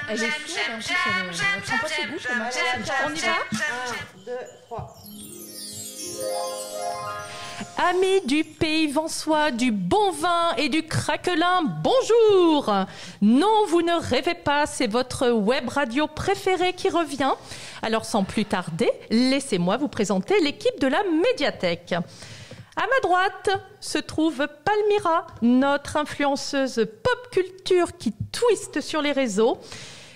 Elle est sourde, en plus, elle prend pas ses bouches, on y va? 1, 2, 3. Amis du Pays Vensois, du bon vin et du craquelin, bonjour! Non, vous ne rêvez pas, c'est votre web radio préférée qui revient. Alors sans plus tarder, laissez-moi vous présenter l'équipe de la médiathèque. À ma droite se trouve Palmyra, notre influenceuse pop culture qui twiste sur les réseaux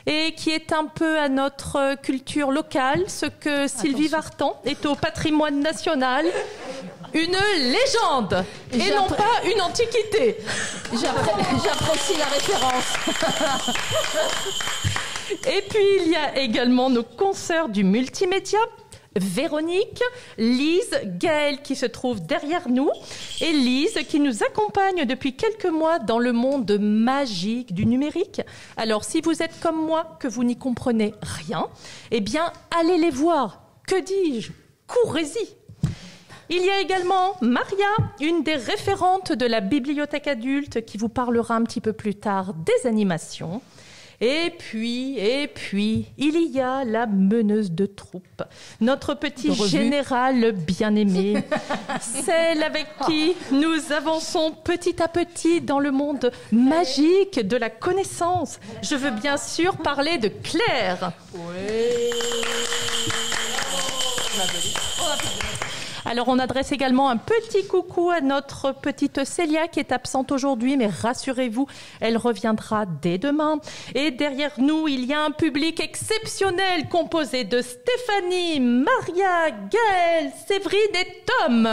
et qui est un peu à notre culture locale, ce que Sylvie Vartan est au patrimoine national. Une légende et non pas une antiquité. J'apprécie la référence. Et puis il y a également nos consoeurs du multimédia, Véronique, Lise, Gaëlle qui se trouve derrière nous et Lise qui nous accompagne depuis quelques mois dans le monde magique du numérique. Alors si vous êtes comme moi, que vous n'y comprenez rien, eh bien allez les voir. Que dis-je? Courez-y. Il y a également Maria, une des référentes de la bibliothèque adulte qui vous parlera un petit peu plus tard des animations. Et puis, il y a la meneuse de troupe, notre petit général bien-aimé, celle avec qui nous avançons petit à petit dans le monde magique de la connaissance. Je veux bien sûr parler de Claire. Oui. Alors, on adresse également un petit coucou à notre petite Célia qui est absente aujourd'hui, mais rassurez-vous, elle reviendra dès demain. Et derrière nous, il y a un public exceptionnel composé de Stéphanie, Maria, Gaëlle, Séverine et Tom.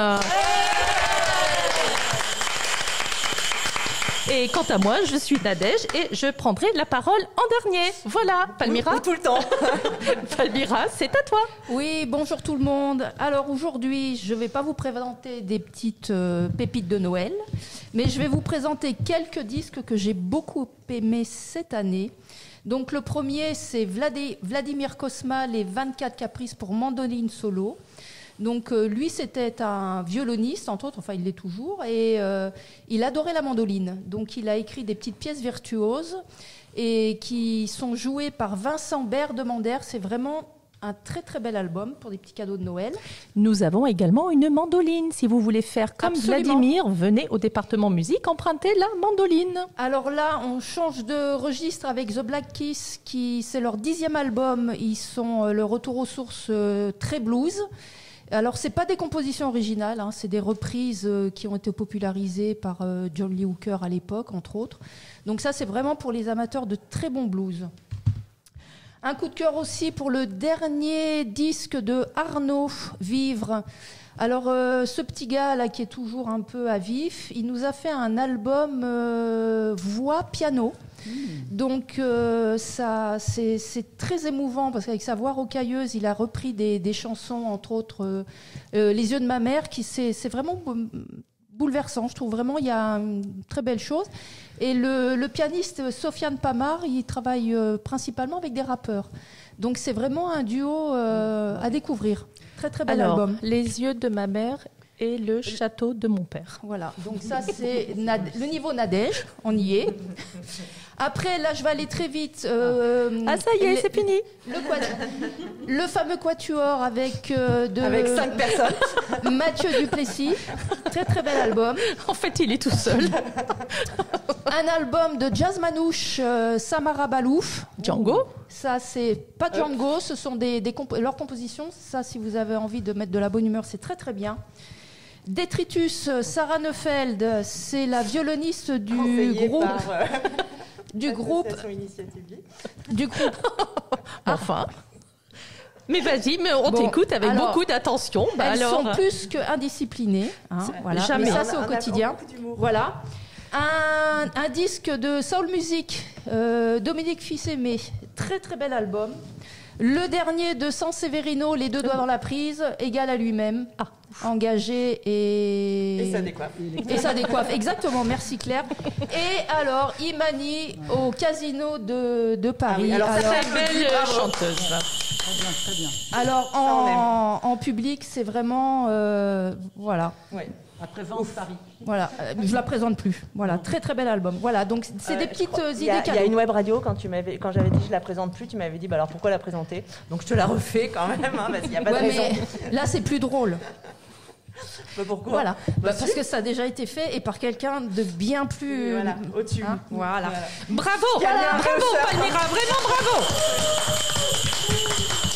Et quant à moi, je suis Nadège et je prendrai la parole en dernier. Voilà, Palmyra. Ou tout le temps. Palmyra, c'est à toi. Oui, bonjour tout le monde. Alors aujourd'hui, je ne vais pas vous présenter des petites pépites de Noël, mais je vais vous présenter quelques disques que j'ai beaucoup aimés cette année. Donc le premier, c'est Vladimir Cosma, les 24 caprices pour mandoline solo. Donc lui, c'était un violoniste, entre autres, enfin il l'est toujours, et il adorait la mandoline. Donc il a écrit des petites pièces virtuoses et qui sont jouées par Vincent Berdemander. C'est vraiment un très très bel album pour des petits cadeaux de Noël. Nous avons également une mandoline. Si vous voulez faire comme Absolument. Vladimir, venez au département musique, empruntez la mandoline. Alors là, on change de registre avec The Black Keys, qui c'est leur 10e album. Ils sont le retour aux sources très blues. Alors, c'est pas des compositions originales, hein, c'est des reprises qui ont été popularisées par John Lee Hooker à l'époque, entre autres. Donc ça, c'est vraiment pour les amateurs de très bons blues. Un coup de cœur aussi pour le dernier disque de Arnaud, Vivre. Alors, ce petit gars là qui est toujours un peu à vif, il nous a fait un album voix-piano. Donc ça, c'est très émouvant parce qu'avec sa voix rocailleuse, il a repris des chansons, entre autres Les yeux de ma mère, qui c'est vraiment bouleversant. Je trouve vraiment il y a une très belle chose. Et le pianiste Sofiane Pamar, il travaille principalement avec des rappeurs. Donc c'est vraiment un duo à découvrir. Très très bel album. Les yeux de ma mère et le château de mon père. Voilà, donc ça c'est le niveau Nadège, on y est. Après, là je vais aller très vite. Ça y est, c'est fini. Le fameux quatuor avec 5 personnes. Mathieu Duplessis, très très bel album. En fait, il est tout seul. Un album de jazz manouche, Samara Balouf. Django. Ça c'est pas Django, ce sont leurs compositions. Ça, si vous avez envie de mettre de la bonne humeur, c'est très très bien. Détritus, Sarah Neufeld, c'est la violoniste du groupe. Enfin. Mais vas-y, mais on t'écoute avec beaucoup d'attention. Elles sont plus qu'indisciplinées. Hein, voilà. Jamais. Mais ça, c'est au quotidien. Voilà. Un disque de soul music, Dominique Fils-Aimé. Très, très bel album. Le dernier de Sanseverino, Les deux doigts dans la prise, égal à lui-même. Engagé Et ça décoiffe. Et ça décoiffe, exactement, merci Claire. Et alors, Imani au Casino de Paris. Alors, très belle chanteuse. Très bien, très bien. Alors, en public, c'est vraiment... voilà. Ouais. Après Vente Paris. Voilà, je la présente plus. Voilà, très très bel album. Voilà, donc c'est des petites idées cadeaux. Il y a une web radio, quand j'avais dit je la présente plus, tu m'avais dit bah alors pourquoi la présenter? Donc je te la refais quand même, hein, parce qu'il n'y a pas de raison. Mais là, c'est plus drôle. Bah pourquoi? Voilà, parce que ça a déjà été fait et par quelqu'un de bien plus... Voilà, au-dessus. Hein, voilà. Bravo, bravo Palmyra, vraiment bravo.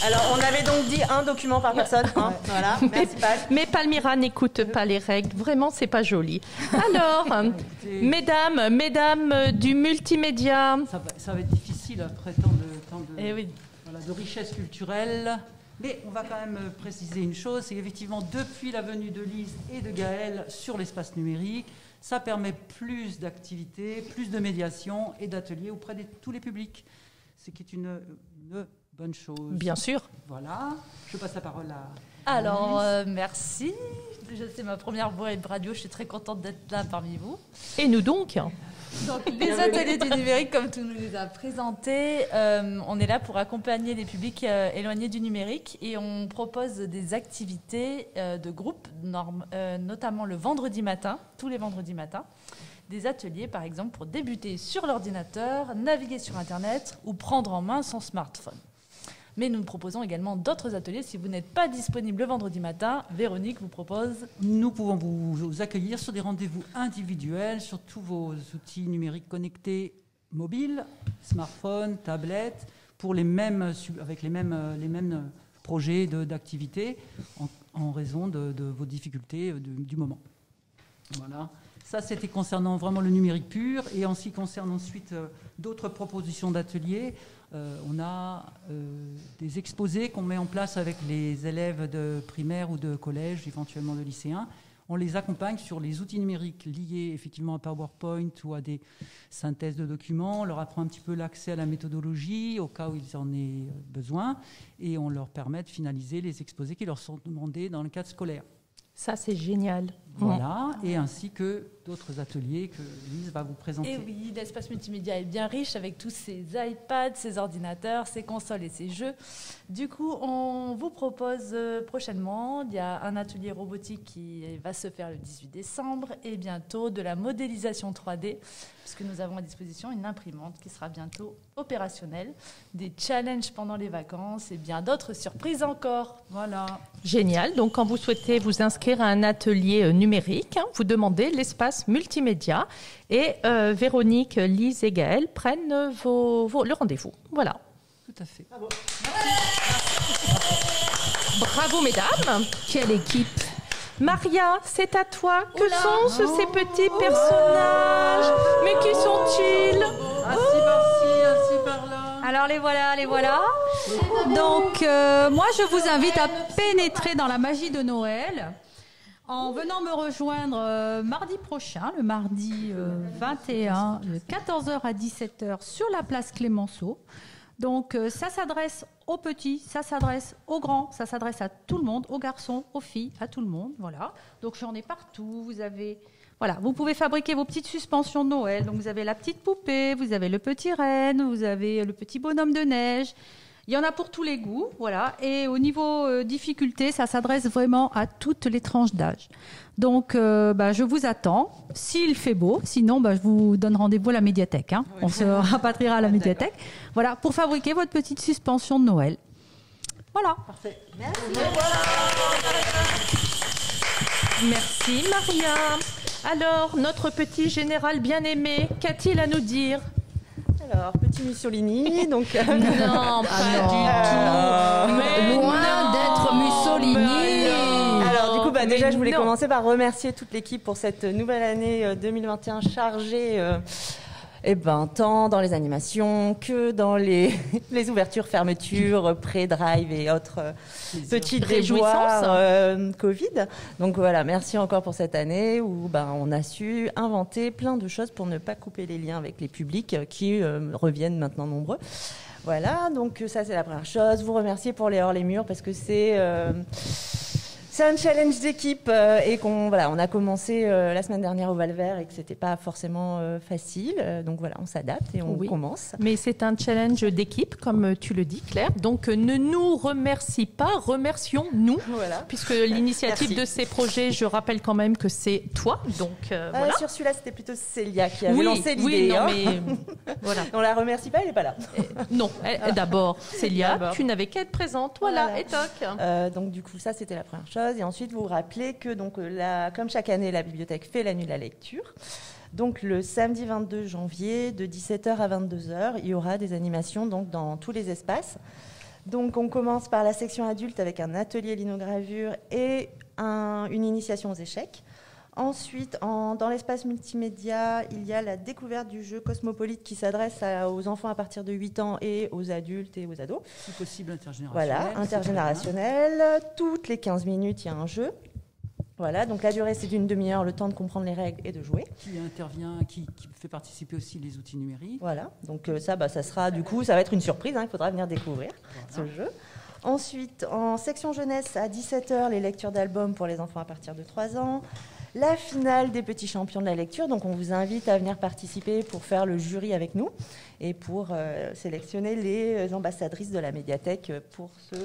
Alors, on avait donc dit un document par personne. Hein, voilà, merci Pal. Mais Palmyra n'écoute pas les règles. Vraiment, c'est pas joli. Alors, mesdames du multimédia. Ça va être difficile après tant de richesse culturelle. Mais on va quand même préciser une chose, c'est qu'effectivement, depuis la venue de Lise et de Gaël sur l'espace numérique, ça permet plus d'activités, plus de médiation et d'ateliers auprès de tous les publics. Ce qui est une bonne chose. Bien sûr. Voilà. Je passe la parole à... Alors, merci. C'est ma première web radio. Je suis très contente d'être là parmi vous. Et nous donc? Donc, les ateliers du numérique, comme tu nous les as présentés, on est là pour accompagner les publics éloignés du numérique et on propose des activités de groupe, notamment le vendredi matin, tous les vendredis matins. Des ateliers, par exemple, pour débuter sur l'ordinateur, naviguer sur Internet ou prendre en main son smartphone. Mais nous proposons également d'autres ateliers. Si vous n'êtes pas disponible le vendredi matin, Véronique vous propose... Nous pouvons vous accueillir sur des rendez-vous individuels sur tous vos outils numériques connectés mobiles, smartphones, tablettes, pour avec les mêmes projets d'activité en raison de vos difficultés du moment. Voilà. Ça, c'était concernant vraiment le numérique pur. Et en ce qui concerne ensuite d'autres propositions d'ateliers, on a des exposés qu'on met en place avec les élèves de primaire ou de collège, éventuellement de lycéens. On les accompagne sur les outils numériques liés effectivement à PowerPoint ou à des synthèses de documents. On leur apprend un petit peu l'accès à la méthodologie au cas où ils en aient besoin. Et on leur permet de finaliser les exposés qui leur sont demandés dans le cadre scolaire. Ça, c'est génial. Voilà, et ainsi que d'autres ateliers que Lise va vous présenter. Et oui, l'espace multimédia est bien riche avec tous ces iPads, ces ordinateurs, ces consoles et ces jeux. Du coup, on vous propose prochainement, il y a un atelier robotique qui va se faire le 18 décembre et bientôt de la modélisation 3D, puisque nous avons à disposition une imprimante qui sera bientôt opérationnelle, des challenges pendant les vacances et bien d'autres surprises encore. Voilà. Génial. Donc, quand vous souhaitez vous inscrire à un atelier numérique, vous demandez l'espace multimédia et Véronique, Lise et Gaël prennent le rendez-vous. Voilà. Tout à fait. Bravo. Bravo, mesdames. Quelle équipe! Maria, c'est à toi. Que sont ces petits personnages? Mais qui sont-ils? Ainsi par-ci, ainsi par-là. Alors les voilà. Donc moi je vous invite à pénétrer dans la magie de Noël en venant me rejoindre mardi prochain, le mardi 21, de 14h à 17h sur la place Clémenceau. Donc ça s'adresse aux petits, ça s'adresse aux grands, ça s'adresse à tout le monde, aux garçons, aux filles, à tout le monde. Voilà. Donc j'en ai partout. Vous pouvez fabriquer vos petites suspensions de Noël. Donc vous avez la petite poupée, vous avez le petit renne, vous avez le petit bonhomme de neige. Il y en a pour tous les goûts, voilà. Et au niveau difficulté, ça s'adresse vraiment à toutes les tranches d'âge. Donc, je vous attends. S'il fait beau, sinon, je vous donne rendez-vous à la médiathèque. Hein. Oui. On se rapatriera à la médiathèque. Voilà, pour fabriquer votre petite suspension de Noël. Voilà. Parfait. Merci. Merci, Maria. Alors, notre petit général bien-aimé, qu'a-t-il à nous dire? Alors, petit Mussolini, donc... Non, pas du tout. Mais loin d'être Mussolini. Alors, du coup, déjà, je voulais commencer par remercier toute l'équipe pour cette nouvelle année 2021 chargée, tant dans les animations que dans les ouvertures, fermetures, pré-drive et autres petites déboires Covid. Donc voilà, merci encore pour cette année où on a su inventer plein de choses pour ne pas couper les liens avec les publics qui reviennent maintenant nombreux. Voilà, donc ça c'est la première chose. Vous remercier pour les hors les murs parce que c'est C'est un challenge d'équipe et on a commencé la semaine dernière au Val-Vert et que c'était pas forcément facile. Donc voilà, on s'adapte et on commence. Mais c'est un challenge d'équipe, comme tu le dis, Claire. Donc ne nous remercie pas, remercions-nous. Voilà. Puisque l'initiative de ces projets, je rappelle quand même que c'est toi. Donc voilà. Sur celui-là, c'était plutôt Célia qui avait lancé l'idée. Mais voilà. On la remercie pas, elle n'est pas là. Non, d'abord, Célia, tu n'avais qu'à être présente. Voilà. Et toc. Donc du coup, ça, c'était la première chose. Et ensuite, vous vous rappelez que, donc, comme chaque année, la bibliothèque fait la nuit de la lecture. Donc, le samedi 22 janvier, de 17h à 22h, il y aura des animations donc, dans tous les espaces. Donc, on commence par la section adulte avec un atelier linogravure et une initiation aux échecs. Ensuite, dans l'espace multimédia, il y a la découverte du jeu Cosmopolite qui s'adresse aux enfants à partir de 8 ans et aux adultes et aux ados. Si possible, intergénérationnel. Voilà, intergénérationnel. Toutes les 15 minutes, il y a un jeu. Voilà, donc la durée, c'est d'une demi-heure, le temps de comprendre les règles et de jouer. Qui intervient, qui fait participer aussi les outils numériques. Voilà, donc ça sera du coup, ça va être une surprise, il faudra venir découvrir ce jeu. Ensuite, en section jeunesse, à 17h, les lectures d'albums pour les enfants à partir de 3 ans. La finale des petits champions de la lecture. Donc, on vous invite à venir participer pour faire le jury avec nous et pour sélectionner les ambassadrices de la médiathèque pour ce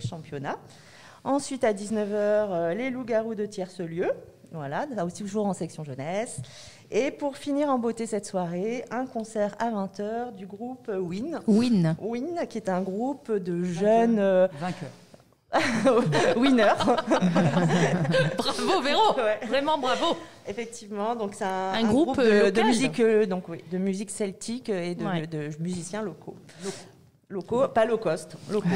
championnat. Ensuite, à 19h, les loups-garous de tierce-lieu. Voilà, là aussi toujours en section jeunesse. Et pour finir en beauté cette soirée, un concert à 20h du groupe Win. Win, qui est un groupe de jeunes... Vainqueurs. Winner. Bravo Véro, vraiment bravo. Effectivement, donc c'est un groupe de musique, de musique celtique et de musiciens locaux. Locaux, pas low cost, locaux.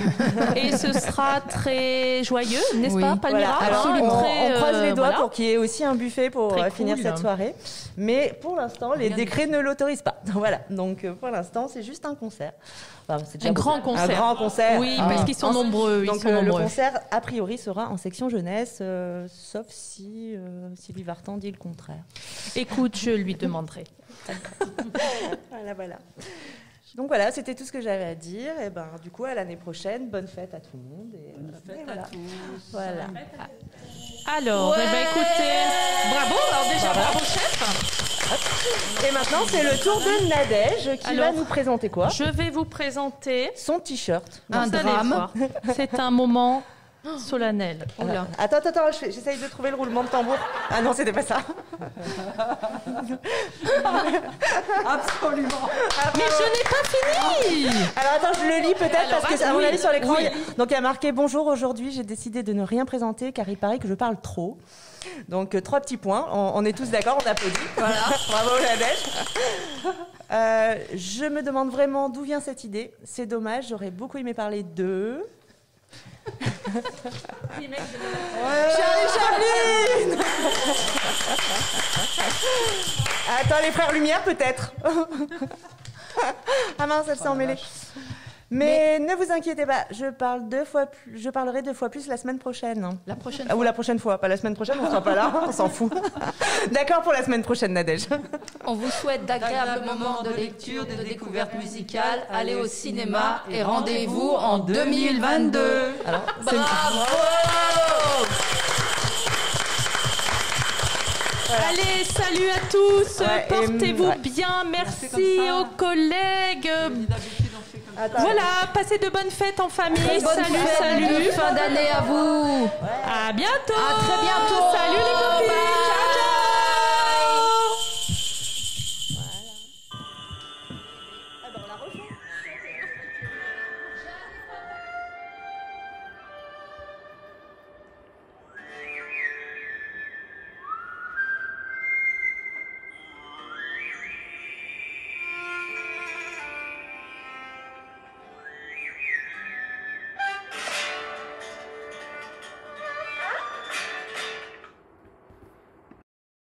Et ce sera très joyeux, n'est-ce pas, Palmyra? Alors, on croise les doigts pour qu'il y ait aussi un buffet pour finir cette soirée. Mais pour l'instant, les décrets ne l'autorisent pas. Voilà. Donc pour l'instant, c'est juste un concert. Enfin, c'est un grand concert. Un grand concert. Oui, parce qu'ils sont nombreux. Donc le concert, a priori, sera en section jeunesse, sauf si Sylvie Vartan dit le contraire. Écoute, je lui demanderai. Voilà. Donc voilà, c'était tout ce que j'avais à dire. Et ben, du coup, à l'année prochaine, bonne fête à tout le monde. Bonne fête à tous. Voilà. Alors, écoutez, bravo. Alors déjà, bravo chef. Et maintenant, c'est le tour de Nadège qui va nous présenter quoi? Je vais vous présenter son t-shirt. Un drame. C'est un moment solennel. Attends, j'essaye de trouver le roulement de tambour. Ah non, c'était pas ça. Absolument. Mais je n'ai pas fini. Alors attends, je le lis peut-être parce que à mon avis sur l'écran, donc il y a marqué bonjour. Aujourd'hui, j'ai décidé de ne rien présenter car il paraît que je parle trop. Donc 3 petits points. On est tous d'accord, on applaudit. Voilà. Bravo Nadège. Je me demande vraiment d'où vient cette idée. C'est dommage, j'aurais beaucoup aimé parler de... Charlie Chaplin. Attends, les frères Lumière peut-être. Ah mince, elles sont emmêlées. Mais ne vous inquiétez pas, je parlerai 2 fois plus la semaine prochaine. La prochaine fois. Ou la prochaine fois, pas la semaine prochaine, on sera pas là, on s'en fout. D'accord pour la semaine prochaine, Nadège. On vous souhaite d'agréables moments de lecture, de découverte musicale. Allez au cinéma et rendez-vous en 2022. Alors, bravo. Allez, salut à tous, portez-vous bien, merci aux collègues. Voilà, passez de bonnes fêtes en famille. Salut. Fin d'année à vous. À bientôt. À très bientôt. Salut les copines. Ciao, ciao.